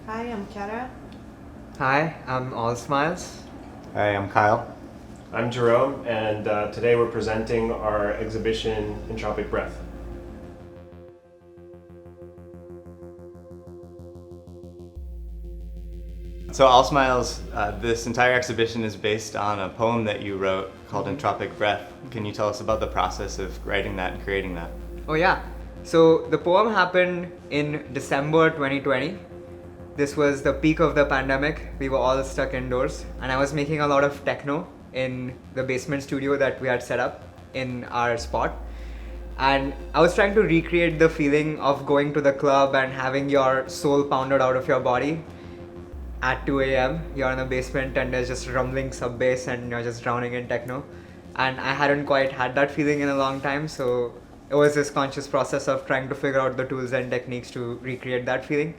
Hi, I'm Kara. Hi, I'm ALLSMILES. Hi, I'm Kyle. I'm Jerome, and today we're presenting our exhibition, Entropic Breath. So ALLSMILES, this entire exhibition is based on a poem that you wrote called Entropic Breath. Can you tell us about the process of writing that and creating that? Oh yeah, so the poem happened in December 2020. This was the peak of the pandemic. We were all stuck indoors, and I was making a lot of techno in the basement studio that we had set up in our spot. And I was trying to recreate the feeling of going to the club and having your soul pounded out of your body at 2 a.m. You're in a basement and there's just rumbling sub bass and you're just drowning in techno. And I hadn't quite had that feeling in a long time, so it was this conscious process of trying to figure out the tools and techniques to recreate that feeling.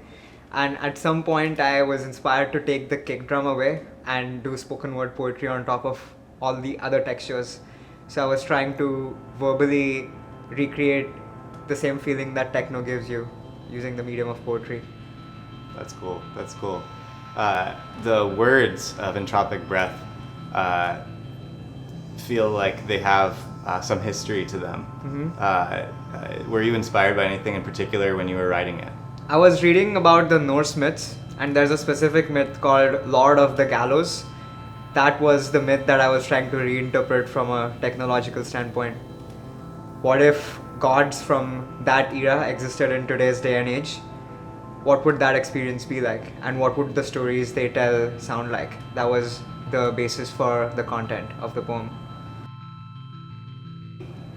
And at some point, I was inspired to take the kick drum away and do spoken word poetry on top of all the other textures. So I was trying to verbally recreate the same feeling that techno gives you using the medium of poetry. That's cool. That's cool. The words of Entropic Breath feel like they have some history to them. Were you inspired by anything in particular when you were writing it? I was reading about the Norse myths, and there's a specific myth called Lord of the Gallows. That was the myth that I was trying to reinterpret from a technological standpoint. What if gods from that era existed in today's day and age? What would that experience be like? And what would the stories they tell sound like? That was the basis for the content of the poem.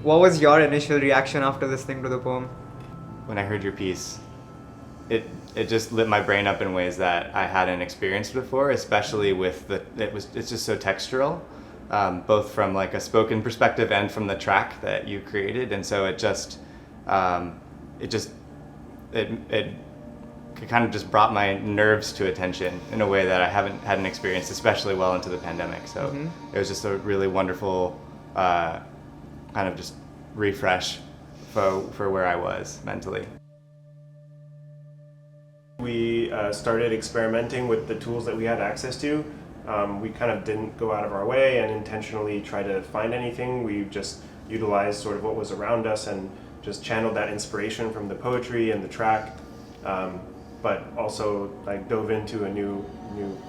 What was your initial reaction after listening to the poem? When I heard your piece, it just lit my brain up in ways that I hadn't experienced before, especially with it's just so textural, both from like a spoken perspective and from the track that you created, and so it kind of just brought my nerves to attention in a way that I hadn't experienced, especially well into the pandemic. So it was just a really wonderful kind of just refresh for where I was mentally. We started experimenting with the tools that we had access to. We kind of didn't go out of our way and intentionally try to find anything. We just utilized sort of what was around us and just channeled that inspiration from the poetry and the track, but also like dove into a new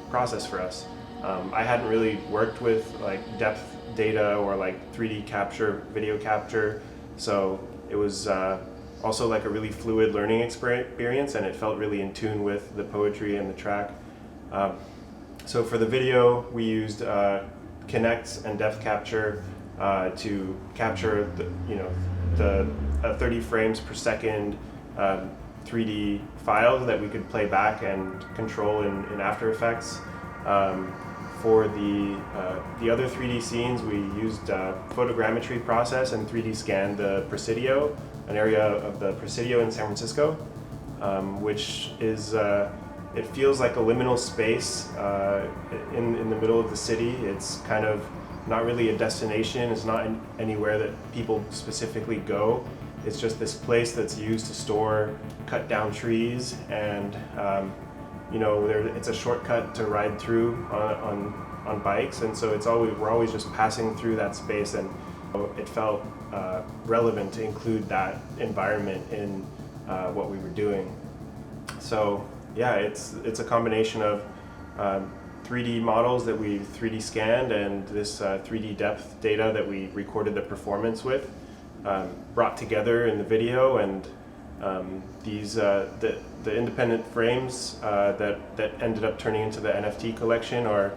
process for us. I hadn't really worked with like depth data or like 3D capture, video capture, so it was also like a really fluid learning experience, and it felt really in tune with the poetry and the track. So for the video, we used Connect and depth capture to capture the 30 frames per second 3D file that we could play back and control in After Effects. For the other 3D scenes, we used photogrammetry process and 3D scanned the Presidio, an area of the Presidio in San Francisco, which is, it feels like a liminal space in the middle of the city. It's kind of not really a destination, it's not anywhere that people specifically go. It's just this place that's used to store cut down trees, and it's a shortcut to ride through on bikes, and so we're always just passing through that space, and it felt relevant to include that environment in what we were doing. So yeah, it's a combination of 3D models that we 3D scanned and this 3D depth data that we recorded the performance with, brought together in the video, and these the independent frames that ended up turning into the NFT collection are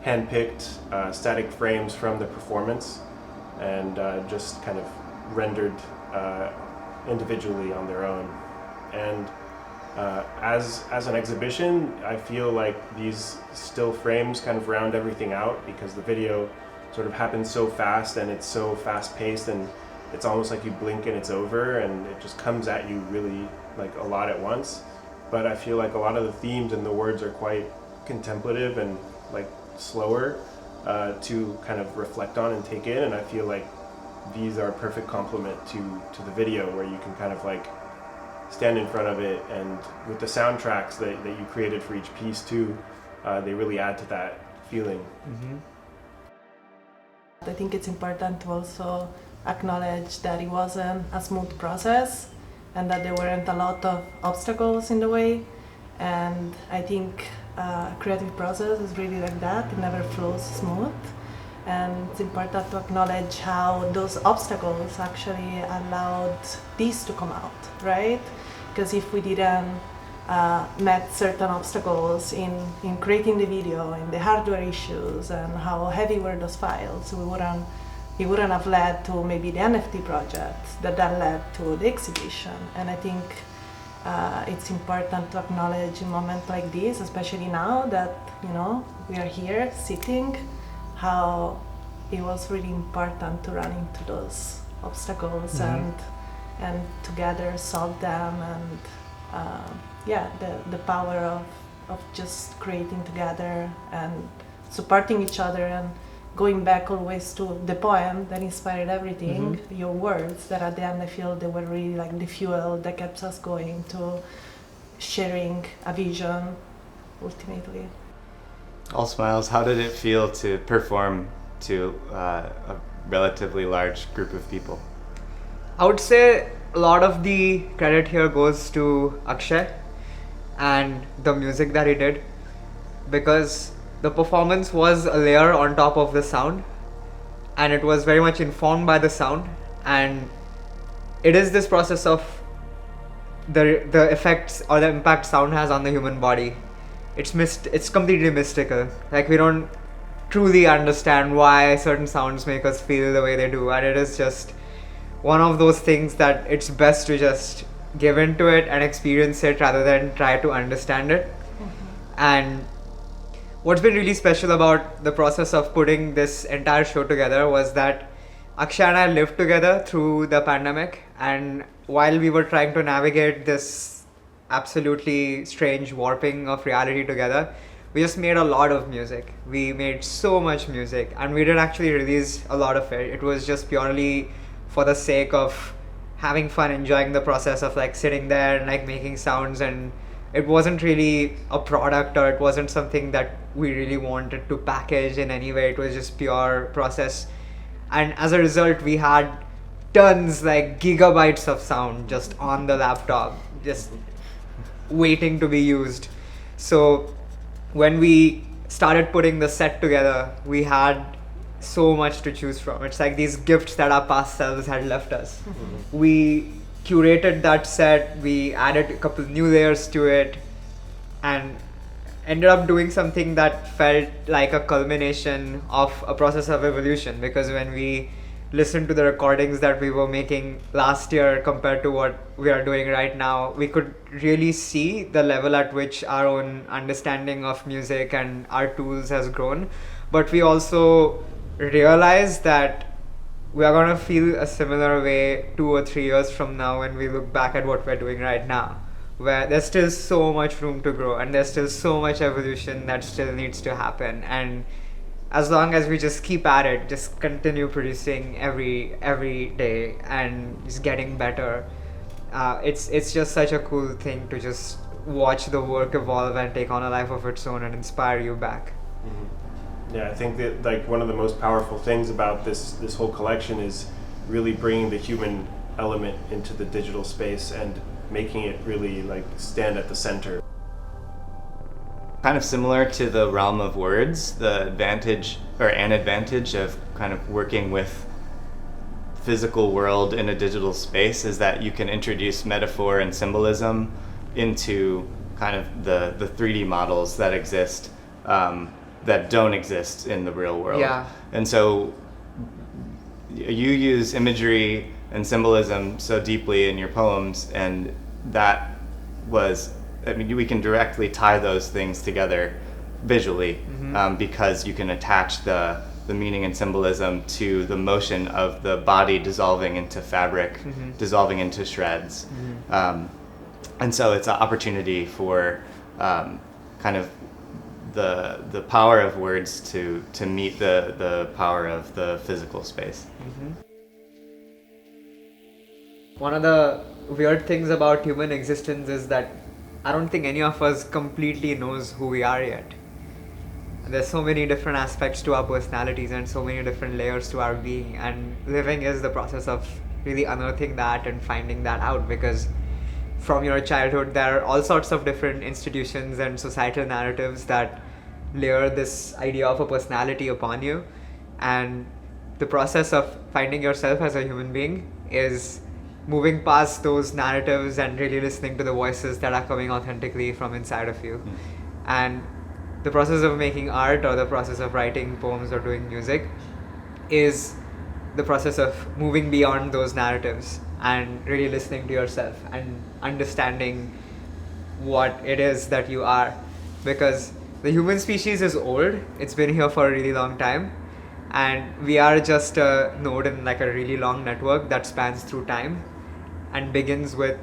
hand-picked static frames from the performance, and just kind of rendered individually on their own. And as an exhibition, I feel like these still frames kind of round everything out, because the video sort of happens so fast and it's so fast-paced, and it's almost like you blink and it's over, and it just comes at you really like a lot at once. But I feel like a lot of the themes and the words are quite contemplative and like slower to kind of reflect on and take in, and I feel like these are a perfect complement to the video, where you can kind of like stand in front of it, and with the soundtracks that you created for each piece too, they really add to that feeling. I think it's important to also acknowledge that it wasn't a smooth process and that there weren't a lot of obstacles in the way. And I think creative process is really like that. It never flows smooth. And it's important to acknowledge how those obstacles actually allowed this to come out, right? Because if we didn't met certain obstacles in creating the video, in the hardware issues, and how heavy were those files, it wouldn't have led to maybe the NFT project that led to the exhibition. And I think it's important to acknowledge in moments like this, especially now that we are here sitting, how it was really important to run into those obstacles and together solve them, and the power of just creating together and supporting each other, and going back always to the poem that inspired everything, your words that at the end I feel they were really like the fuel that kept us going to sharing a vision ultimately. All Smiles, how did it feel to perform to a relatively large group of people? I would say a lot of the credit here goes to Akshay and the music that he did, because the performance was a layer on top of the sound, and it was very much informed by the sound, and it is this process of the effects or the impact sound has on the human body. It's completely mystical. Like, we don't truly understand why certain sounds make us feel the way they do, and it is just one of those things that it's best to just give into it and experience it rather than try to understand it. And what's been really special about the process of putting this entire show together was that Akshay and I lived together through the pandemic, and while we were trying to navigate this absolutely strange warping of reality together, we just made a lot of music. We made so much music, and we didn't actually release a lot of it. It was just purely for the sake of having fun, enjoying the process of like sitting there and like making sounds, and it wasn't really a product, or it wasn't something that we really wanted to package in any way. It was just pure process, and as a result we had tons, like gigabytes of sound just on the laptop, just waiting to be used. So when we started putting the set together, we had so much to choose from. It's like these gifts that our past selves had left us. We curated that set, we added a couple new layers to it, and ended up doing something that felt like a culmination of a process of evolution. Because when we listened to the recordings that we were making last year compared to what we are doing right now, we could really see the level at which our own understanding of music and our tools has grown. But we also realized that we are going to feel a similar way 2 or 3 years from now when we look back at what we're doing right now, where there's still so much room to grow, and there's still so much evolution that still needs to happen. And as long as we just keep at it, just continue producing every day and just getting better, it's just such a cool thing to just watch the work evolve and take on a life of its own and inspire you back. Yeah, I think that like one of the most powerful things about this whole collection is really bringing the human element into the digital space and making it really like stand at the center. Kind of similar to the realm of words, the advantage or an advantage of kind of working with physical world in a digital space is that you can introduce metaphor and symbolism into kind of the 3D models that exist, that don't exist in the real world. Yeah. And so you use imagery and symbolism so deeply in your poems, and that was, I mean, we can directly tie those things together visually, because you can attach the meaning and symbolism to the motion of the body dissolving into fabric, dissolving into shreds. And so it's an opportunity for kind of the power of words to meet the power of the physical space. One of the weird things about human existence is that I don't think any of us completely knows who we are yet. There's so many different aspects to our personalities and so many different layers to our being, and living is the process of really unearthing that and finding that out, because from your childhood there are all sorts of different institutions and societal narratives that layer this idea of a personality upon you, and the process of finding yourself as a human being is moving past those narratives and really listening to the voices that are coming authentically from inside of you. And the process of making art or the process of writing poems or doing music is the process of moving beyond those narratives and really listening to yourself and understanding what it is that you are. Because the human species is old, it's been here for a really long time, and we are just a node in like a really long network that spans through time and begins with,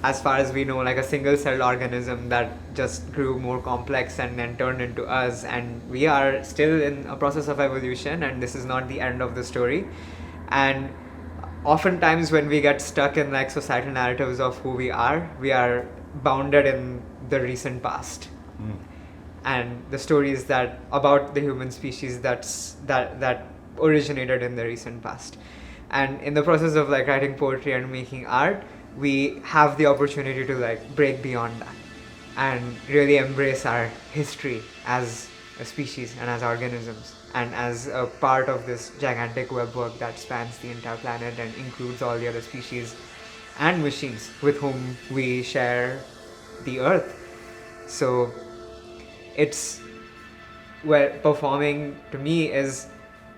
as far as we know, like a single-celled organism that just grew more complex and then turned into us. And we are still in a process of evolution, and this is not the end of the story. And oftentimes when we get stuck in like societal narratives of who we are bounded in the recent past. And the stories that about the human species that originated in the recent past. And in the process of like writing poetry and making art, we have the opportunity to like break beyond that and really embrace our history as a species and as organisms and as a part of this gigantic webwork that spans the entire planet and includes all the other species and machines with whom we share the earth. So it's where performing to me is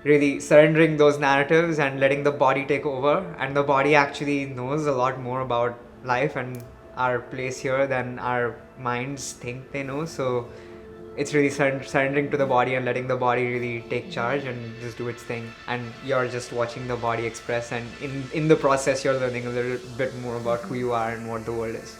really surrendering those narratives and letting the body take over, and the body actually knows a lot more about life and our place here than our minds think they know. So it's really surrendering to the body and letting the body really take charge and just do its thing, and you're just watching the body express, and in the process you're learning a little bit more about who you are and what the world is.